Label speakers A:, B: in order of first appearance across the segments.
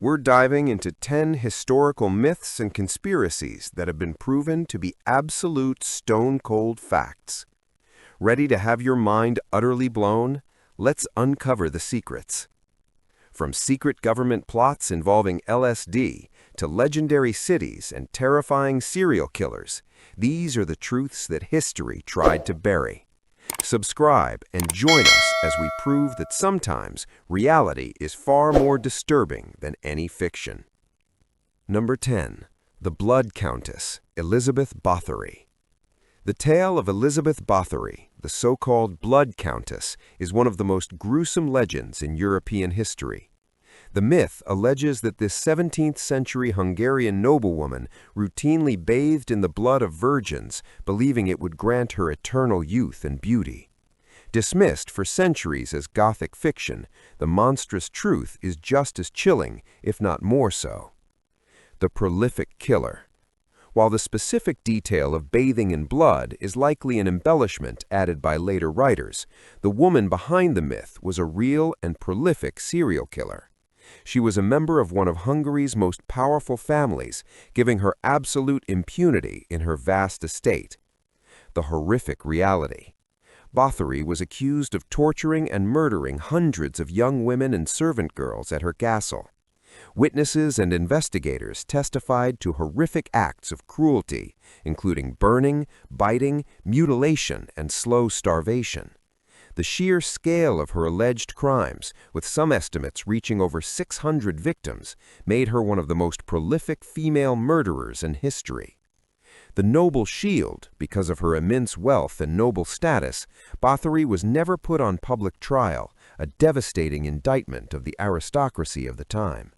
A: We're diving into 10 historical myths and conspiracies that have been proven to be absolute stone-cold facts. Ready to have your mind utterly blown? Let's uncover the secrets. From secret government plots involving LSD to legendary cities and terrifying serial killers, these are the truths that history tried to bury. Subscribe and join us as we prove that sometimes reality is far more disturbing than any fiction. Number 10. The Blood Countess, Elizabeth Bathory. The tale of Elizabeth Bathory, the so-called Blood Countess, is one of the most gruesome legends in European history. The myth alleges that this 17th-century Hungarian noblewoman routinely bathed in the blood of virgins, believing it would grant her eternal youth and beauty. Dismissed for centuries as Gothic fiction, the monstrous truth is just as chilling, if not more so. The prolific killer. While the specific detail of bathing in blood is likely an embellishment added by later writers, the woman behind the myth was a real and prolific serial killer. She was a member of one of Hungary's most powerful families, giving her absolute impunity in her vast estate. The horrific reality. Bathory was accused of torturing and murdering hundreds of young women and servant girls at her castle. Witnesses and investigators testified to horrific acts of cruelty, including burning, biting, mutilation, and slow starvation. The sheer scale of her alleged crimes, with some estimates reaching over 600 victims, made her one of the most prolific female murderers in history. The noble shield, because of her immense wealth and noble status, Bathory was never put on public trial, a devastating indictment of the aristocracy of the time.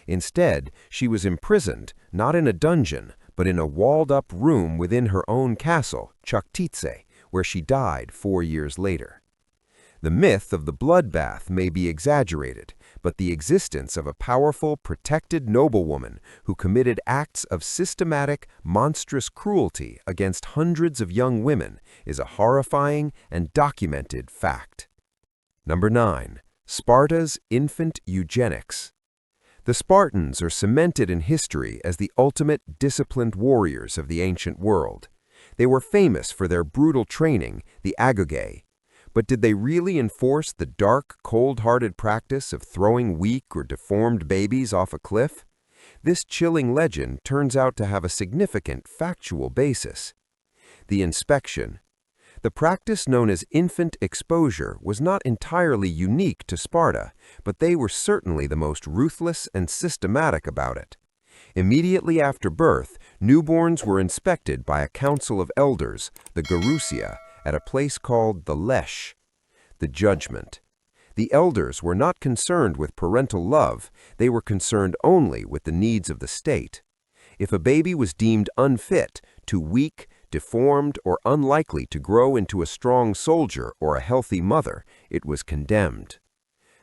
A: Instead, she was imprisoned, not in a dungeon, but in a walled-up room within her own castle, Chaktice, where she died 4 years later. The myth of the bloodbath may be exaggerated, but the existence of a powerful, protected noblewoman who committed acts of systematic, monstrous cruelty against hundreds of young women is a horrifying and documented fact. Number 9. Sparta's infant eugenics. The Spartans are cemented in history as the ultimate disciplined warriors of the ancient world. They were famous for their brutal training, the agoge. But did they really enforce the dark, cold-hearted practice of throwing weak or deformed babies off a cliff? This chilling legend turns out to have a significant factual basis. The inspection. The practice known as infant exposure was not entirely unique to Sparta, but they were certainly the most ruthless and systematic about it. Immediately after birth, newborns were inspected by a council of elders, the Gerousia, at a place called the Lesh, the judgment. The elders were not concerned with parental love, they were concerned only with the needs of the state. If a baby was deemed unfit, too weak, deformed, or unlikely to grow into a strong soldier or a healthy mother, it was condemned.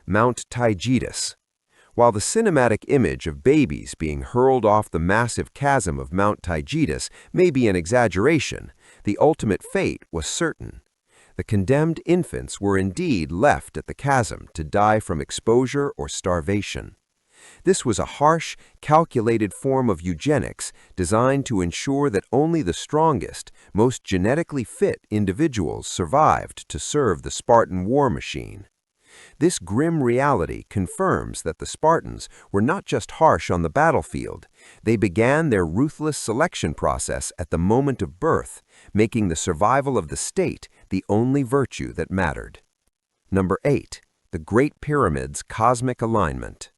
A: Mount Taygetus. While the cinematic image of babies being hurled off the massive chasm of Mount Taygetus may be an exaggeration, the ultimate fate was certain. The condemned infants were indeed left at the chasm to die from exposure or starvation. This was a harsh, calculated form of eugenics designed to ensure that only the strongest, most genetically fit individuals survived to serve the Spartan war machine. This grim reality confirms that the Spartans were not just harsh on the battlefield. They began their ruthless selection process at the moment of birth, making the survival of the state the only virtue that mattered. Number 8. The Great Pyramids' Cosmic Alignment.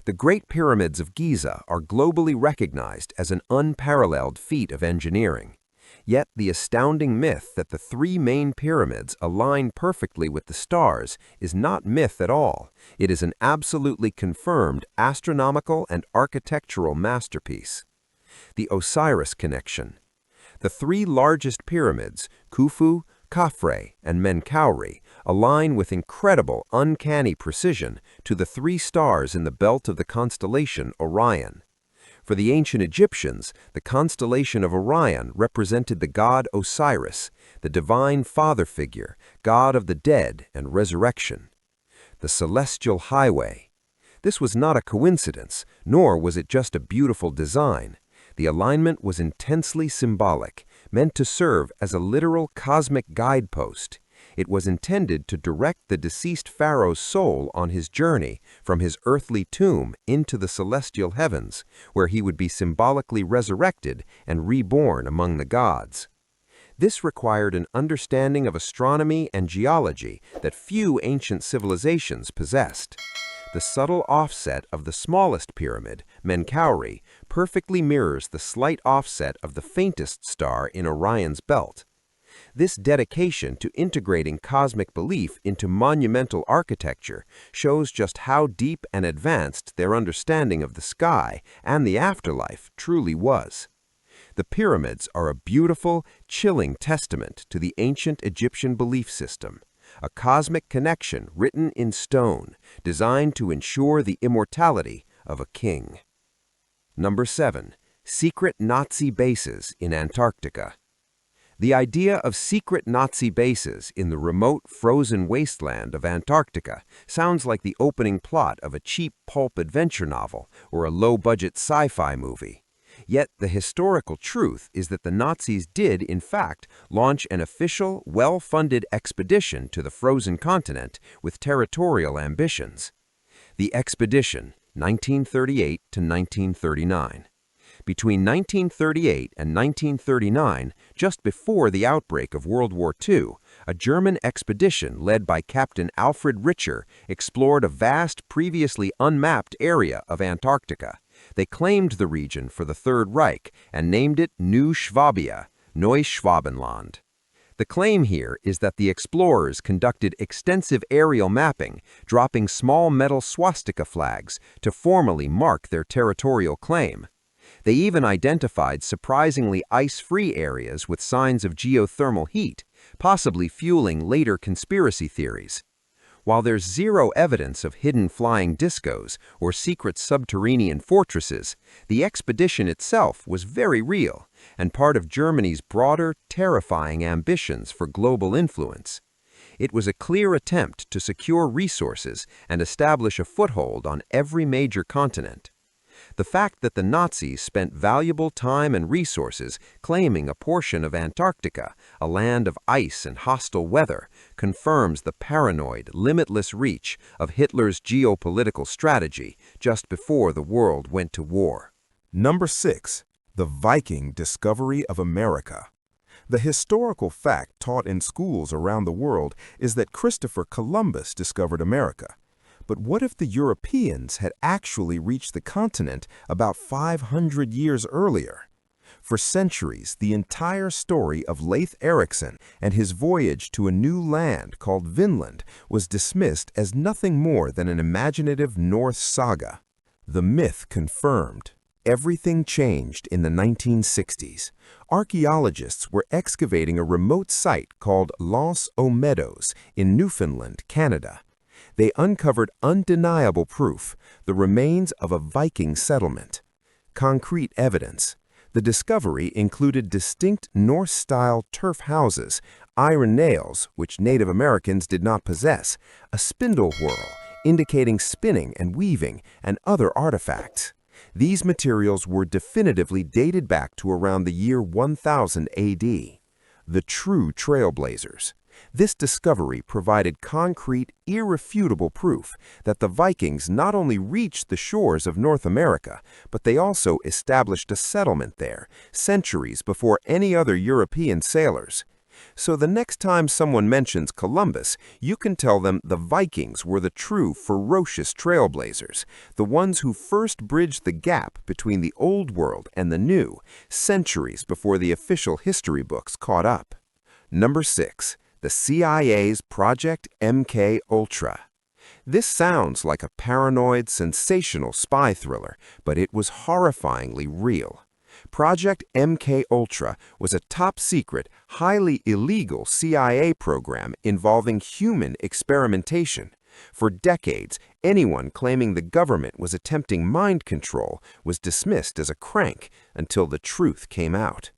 A: The Great Pyramids of Giza are globally recognized as an unparalleled feat of engineering. Yet the astounding myth that the 3 main pyramids align perfectly with the stars is not myth at all. It is an absolutely confirmed astronomical and architectural masterpiece. The Osiris Connection. The 3 largest pyramids, Khufu, Khafre, and Menkaure, align with incredible, uncanny precision to the 3 stars in the belt of the constellation Orion. For the ancient Egyptians, the constellation of Orion represented the god Osiris, the divine father figure, god of the dead and resurrection. The Celestial Highway. This was not a coincidence, nor was it just a beautiful design. The alignment was intensely symbolic, meant to serve as a literal cosmic guidepost. It was intended to direct the deceased pharaoh's soul on his journey from his earthly tomb into the celestial heavens, where he would be symbolically resurrected and reborn among the gods. This required an understanding of astronomy and geology that few ancient civilizations possessed. The subtle offset of the smallest pyramid, Menkaure, perfectly mirrors the slight offset of the faintest star in Orion's belt. This dedication to integrating cosmic belief into monumental architecture shows just how deep and advanced their understanding of the sky and the afterlife truly was. The pyramids are a beautiful, chilling testament to the ancient Egyptian belief system, a cosmic connection written in stone, designed to ensure the immortality of a king. Number 7. Secret Nazi bases in Antarctica. The idea of secret Nazi bases in the remote, frozen wasteland of Antarctica sounds like the opening plot of a cheap pulp adventure novel or a low-budget sci-fi movie. Yet the historical truth is that the Nazis did, in fact, launch an official, well-funded expedition to the frozen continent with territorial ambitions. The expedition, 1938 to 1939. Between 1938 and 1939, just before the outbreak of World War II, a German expedition led by Captain Alfred Richer explored a vast, previously unmapped area of Antarctica. They claimed the region for the Third Reich and named it New Schwabia, Neuschwabenland. The claim here is that the explorers conducted extensive aerial mapping, dropping small metal swastika flags to formally mark their territorial claim. They even identified surprisingly ice-free areas with signs of geothermal heat, possibly fueling later conspiracy theories. While there's zero evidence of hidden flying discos or secret subterranean fortresses, the expedition itself was very real and part of Germany's broader, terrifying ambitions for global influence. It was a clear attempt to secure resources and establish a foothold on every major continent. The fact that the Nazis spent valuable time and resources claiming a portion of Antarctica, a land of ice and hostile weather, confirms the paranoid, limitless reach of Hitler's geopolitical strategy just before the world went to war.
B: Number 6. The Viking discovery of America. The historical fact taught in schools around the world is that Christopher Columbus discovered America. But what if the Europeans had actually reached the continent about 500 years earlier? For centuries, the entire story of Leif Erikson and his voyage to a new land called Vinland was dismissed as nothing more than an imaginative Norse saga. The myth confirmed. Everything changed in the 1960s. Archaeologists were excavating a remote site called L'Anse aux Meadows in Newfoundland, Canada. They uncovered undeniable proof, the remains of a Viking settlement. Concrete evidence. The discovery included distinct Norse-style turf houses, iron nails, which Native Americans did not possess, a spindle whorl, indicating spinning and weaving, and other artifacts. These materials were definitively dated back to around the year 1000 AD. The true trailblazers. This discovery provided concrete, irrefutable proof that the Vikings not only reached the shores of North America, but they also established a settlement there, centuries before any other European sailors. So the next time someone mentions Columbus, you can tell them the Vikings were the true, ferocious trailblazers, the ones who first bridged the gap between the Old World and the New, centuries before the official history books caught up. Number 6. The CIA's Project MK Ultra. This sounds like a paranoid, sensational spy thriller, but it was horrifyingly real. Project MK Ultra was a top-secret, highly illegal CIA program involving human experimentation. For decades, anyone claiming the government was attempting mind control was dismissed as a crank until the truth came out.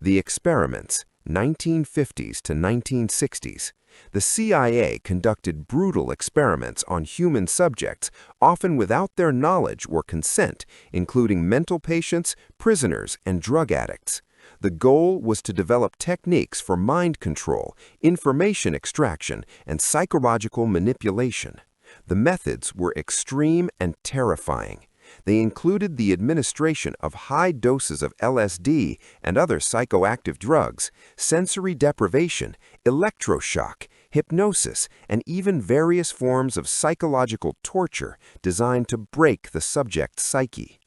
B: The experiments, 1950s to 1960s.
A: The CIA conducted brutal experiments on human subjects, often without their knowledge or consent, including mental patients, prisoners, and drug addicts. The goal was to develop techniques for mind control, information extraction, and psychological manipulation. The methods were extreme and terrifying. They included the administration of high doses of LSD and other psychoactive drugs, sensory deprivation, electroshock, hypnosis, and even various forms of psychological torture designed to break the subject's psyche.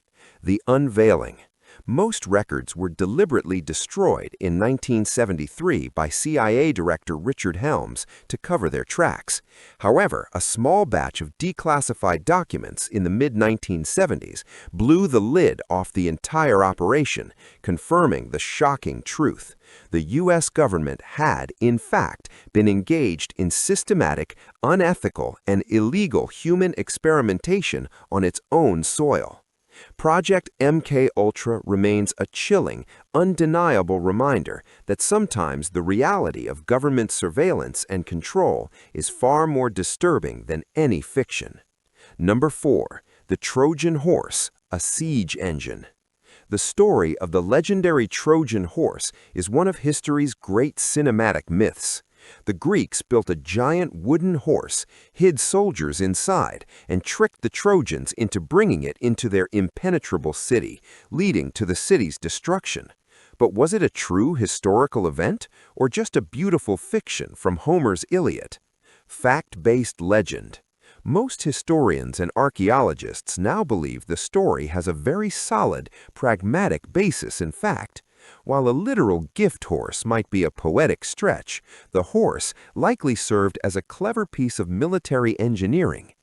A: The unveiling. Most records were deliberately destroyed in 1973 by CIA Director Richard Helms to cover their tracks. However, a small batch of declassified documents in the mid-1970s blew the lid off the entire operation, confirming the shocking truth. The U.S. government had, in fact, been engaged in systematic, unethical, and illegal human experimentation on its own soil. Project MKUltra remains a chilling, undeniable reminder that sometimes the reality of government surveillance and control is far more disturbing than any fiction. Number 4. The Trojan Horse, a siege engine. The story of the legendary Trojan horse is one of history's great cinematic myths. The Greeks built a giant wooden horse, hid soldiers inside, and tricked the Trojans into bringing it into their impenetrable city, leading to the city's destruction. But was it a true historical event, or just a beautiful fiction from Homer's Iliad? Fact-based legend. Most historians and archaeologists now believe the story has a very solid, pragmatic basis in fact. While a literal gift horse might be a poetic stretch, the horse likely served as a clever piece of military engineering.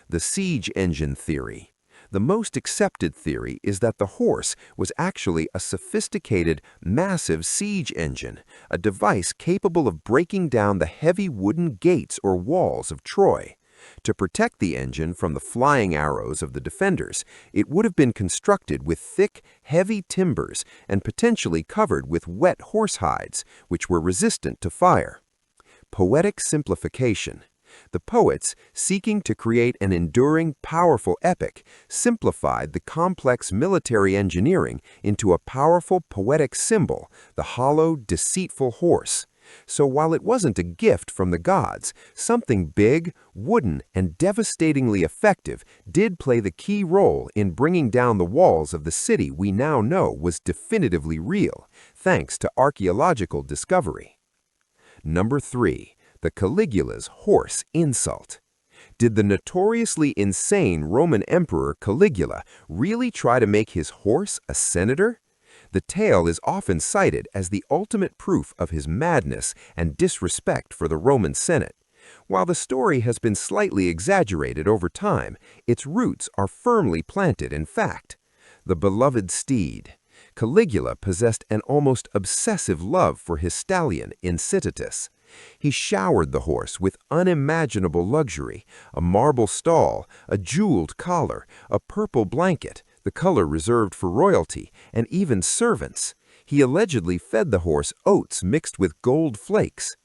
A: The siege engine theory. The most accepted theory is that the horse was actually a sophisticated, massive siege engine, a device capable of breaking down the heavy wooden gates or walls of Troy. To protect the engine from the flying arrows of the defenders, it would have been constructed with thick, heavy timbers and potentially covered with wet horse hides, which were resistant to fire. Poetic simplification. The poets, seeking to create an enduring, powerful epic, simplified the complex military engineering into a powerful poetic symbol, the hollow, deceitful horse. So while it wasn't a gift from the gods, something big, wooden, and devastatingly effective did play the key role in bringing down the walls of the city we now know was definitively real, thanks to archaeological discovery. Number 3. The Caligula's horse insult. Did the notoriously insane Roman Emperor Caligula really try to make his horse a senator? The tale is often cited as the ultimate proof of his madness and disrespect for the Roman Senate. While the story has been slightly exaggerated over time, its roots are firmly planted in fact. The beloved steed. Caligula possessed an almost obsessive love for his stallion Incitatus. He showered the horse with unimaginable luxury, a marble stall, a jeweled collar, a purple blanket, the color reserved for royalty, and even servants. He allegedly fed the horse oats mixed with gold flakes.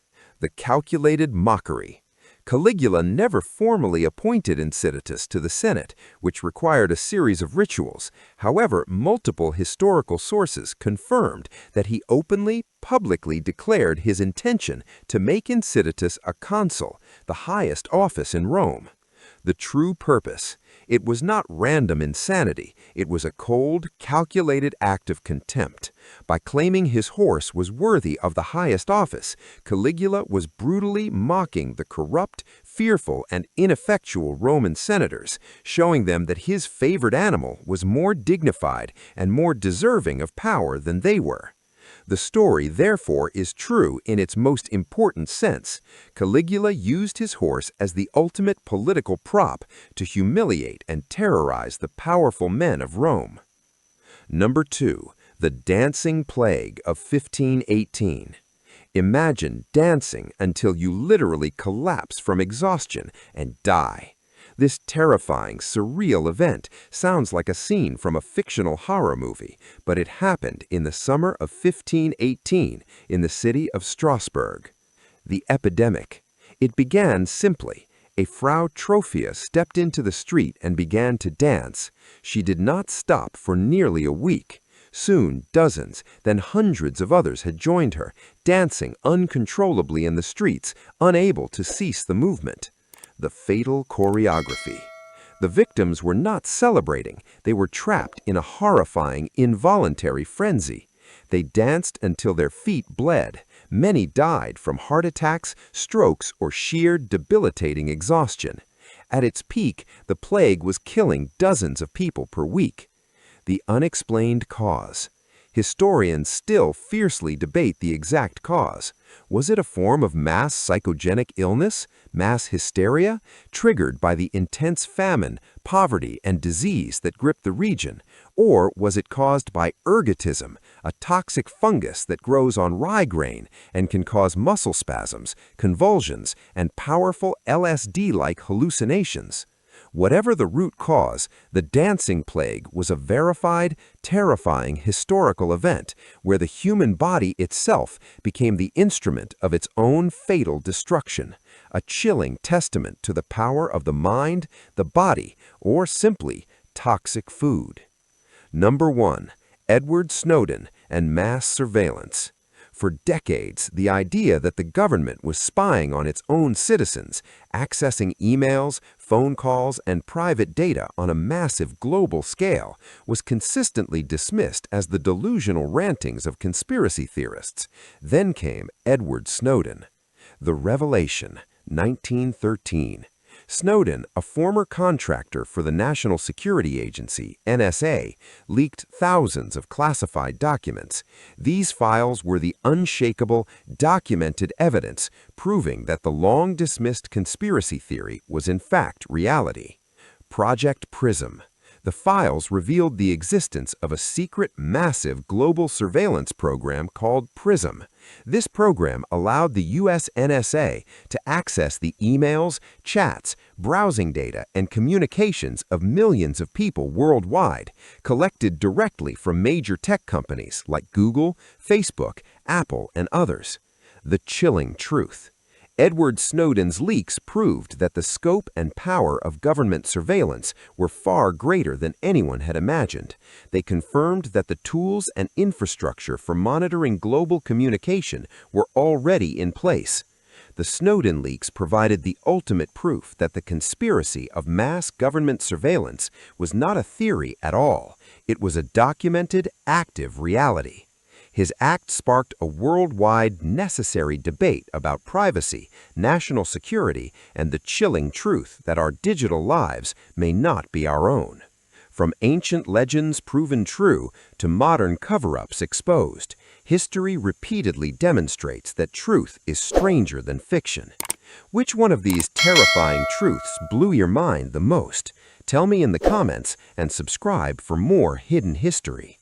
A: The calculated mockery. Caligula never formally appointed Incitatus to the Senate, which required a series of rituals. However, multiple historical sources confirmed that he openly, publicly declared his intention to make Incitatus a consul, the highest office in Rome. The true purpose. It was not random insanity, it was a cold, calculated act of contempt. By claiming his horse was worthy of the highest office, Caligula was brutally mocking the corrupt, fearful, and ineffectual Roman senators, showing them that his favored animal was more dignified and more deserving of power than they were. The story, therefore, is true in its most important sense. Caligula used his horse as the ultimate political prop to humiliate and terrorize the powerful men of Rome. Number 2. The Dancing Plague of 1518. Imagine dancing until you literally collapse from exhaustion and die. This terrifying, surreal event sounds like a scene from a fictional horror movie, but it happened in the summer of 1518 in the city of Strasbourg. The epidemic. It began simply. A Frau Trophia stepped into the street and began to dance. She did not stop for nearly a week. Soon, dozens, then hundreds of others had joined her, dancing uncontrollably in the streets, unable to cease the movement. The fatal choreography. The victims were not celebrating. They were trapped in a horrifying, involuntary frenzy. They danced until their feet bled. Many died from heart attacks, strokes, or sheer debilitating exhaustion. At its peak, the plague was killing dozens of people per week. The unexplained cause. Historians still fiercely debate the exact cause. Was it a form of mass psychogenic illness, mass hysteria, triggered by the intense famine, poverty, and disease that gripped the region? Or was it caused by ergotism, a toxic fungus that grows on rye grain and can cause muscle spasms, convulsions, and powerful LSD-like hallucinations? Whatever the root cause, the dancing plague was a verified, terrifying historical event where the human body itself became the instrument of its own fatal destruction, a chilling testament to the power of the mind, the body, or simply toxic food. Number 1. Edward Snowden and mass surveillance. For decades, the idea that the government was spying on its own citizens, accessing emails, phone calls, and private data on a massive global scale, was consistently dismissed as the delusional rantings of conspiracy theorists. Then came Edward Snowden. The revelation, 1913. Snowden, a former contractor for the National Security Agency, NSA, leaked thousands of classified documents. These files were the unshakable, documented evidence proving that the long-dismissed conspiracy theory was in fact reality. Project PRISM. The files revealed the existence of a secret, massive global surveillance program called PRISM. This program allowed the US NSA to access the emails, chats, browsing data, and communications of millions of people worldwide, collected directly from major tech companies like Google, Facebook, Apple, and others. The chilling truth. Edward Snowden's leaks proved that the scope and power of government surveillance were far greater than anyone had imagined. They confirmed that the tools and infrastructure for monitoring global communication were already in place. The Snowden leaks provided the ultimate proof that the conspiracy of mass government surveillance was not a theory at all. It was a documented, active reality. His act sparked a worldwide, necessary debate about privacy, national security, and the chilling truth that our digital lives may not be our own. From ancient legends proven true to modern cover-ups exposed, history repeatedly demonstrates that truth is stranger than fiction. Which one of these terrifying truths blew your mind the most? Tell me in the comments and subscribe for more hidden history.